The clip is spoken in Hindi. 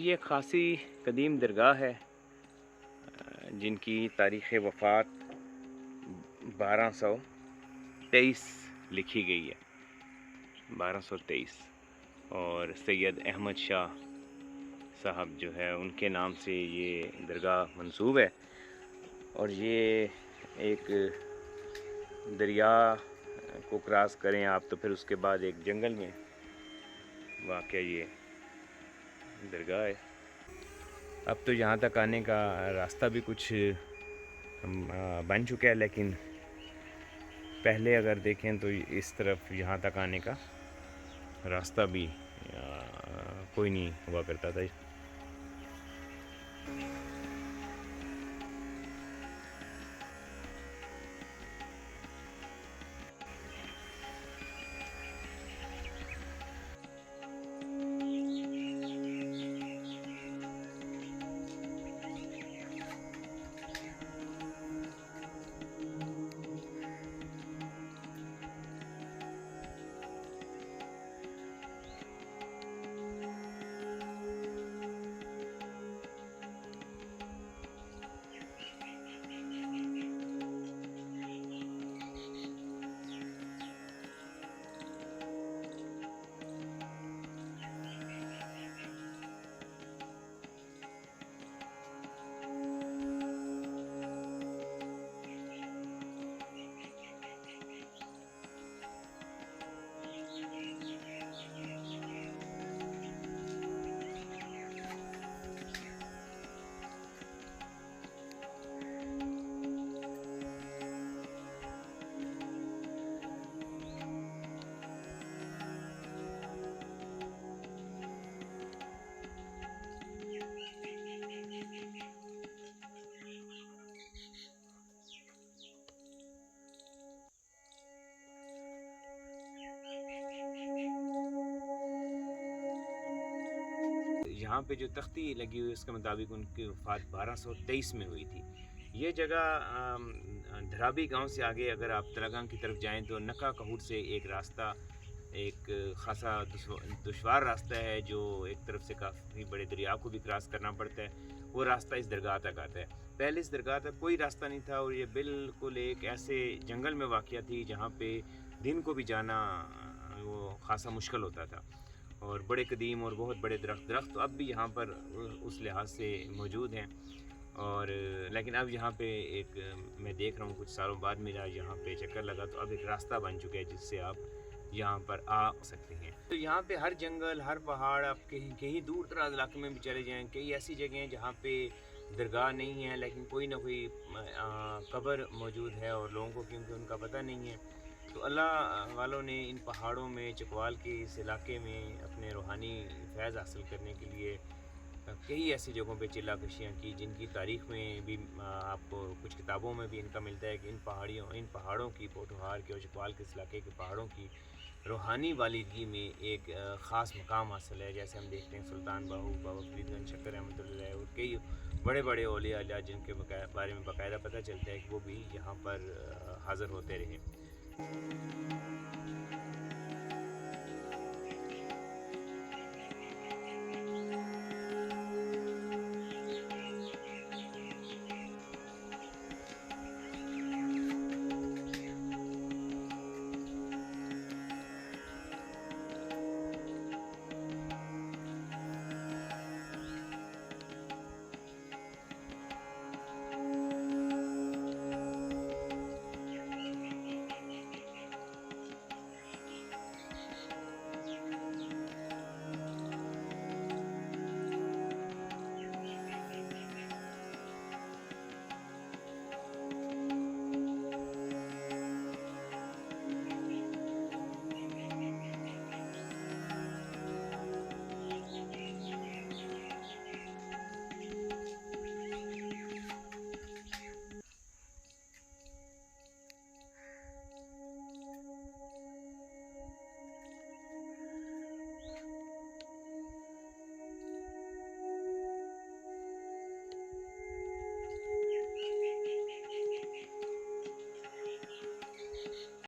ये खासी कदीम दरगाह है जिनकी तारीख़ वफ़ात 1223 लिखी गई है। 1223 और सैयद अहमद शाह साहब जो है उनके नाम से ये दरगाह मंसूब है। और ये एक दरिया को क्रॉस करें आप तो फिर उसके बाद एक जंगल में वाक़या ये दरगाह है। अब तो यहाँ तक आने का रास्ता भी कुछ बन चुका है, लेकिन पहले अगर देखें तो इस तरफ यहाँ तक आने का रास्ता भी कोई नहीं हुआ करता था। यहाँ पे जो तख्ती लगी हुई है उसके मुताबिक उनकी वफ़ात 1223 में हुई थी। ये जगह धराबी गांव से आगे अगर आप तलागां की तरफ जाएं तो नक्का कहूर से एक रास्ता, एक ख़ासा दुश्वार रास्ता है जो एक तरफ से काफ़ी बड़े दरिया को भी क्रॉस करना पड़ता है। वो रास्ता इस दरगाह तक आता है। पहले इस दरगाह तक कोई रास्ता नहीं था और ये बिल्कुल एक ऐसे जंगल में वाक़या थी जहाँ पे दिन को भी जाना वो ख़ासा मुश्किल होता था। और बड़े कदीम और बहुत बड़े दरख्त तो अब भी यहाँ पर उस लिहाज से मौजूद हैं। और लेकिन अब यहाँ पे एक मैं देख रहा हूँ कुछ सालों बाद मेरा यहाँ पे चक्कर लगा तो अब एक रास्ता बन चुका है जिससे आप यहाँ पर आ सकते हैं। तो यहाँ पे हर जंगल, हर पहाड़, आप कहीं कहीं दूर दराज इलाके में भी चले जाएँ, कई ऐसी जगह हैं जहाँ पे दरगाह नहीं है लेकिन कोई ना कोई कब्र मौजूद है और लोगों को क्योंकि उनका पता नहीं है। तो अल्लाह वालों ने इन पहाड़ों में, चकवाल के इस इलाके में अपने रूहानी फैज़ हासिल करने के लिए कई ऐसी जगहों पे चिल्लाकशियाँ की जिनकी तारीख़ में भी आपको कुछ किताबों में भी इनका मिलता है कि इन पहाड़ों की, पोठोहार के और चकवाल के इस इलाके के पहाड़ों की रूहानी वालिदगी में एक ख़ास मकाम हासिल है। जैसे हम देखते हैं सुल्तान बाहू, बाबा फरीदगंज शक्कर रहमतुल्लाह और कई बड़े बड़े औलिया अल्लाह जिनके बारे में बाकायदा पता चलता है कि वो भी यहाँ पर हाज़िर होते रहे।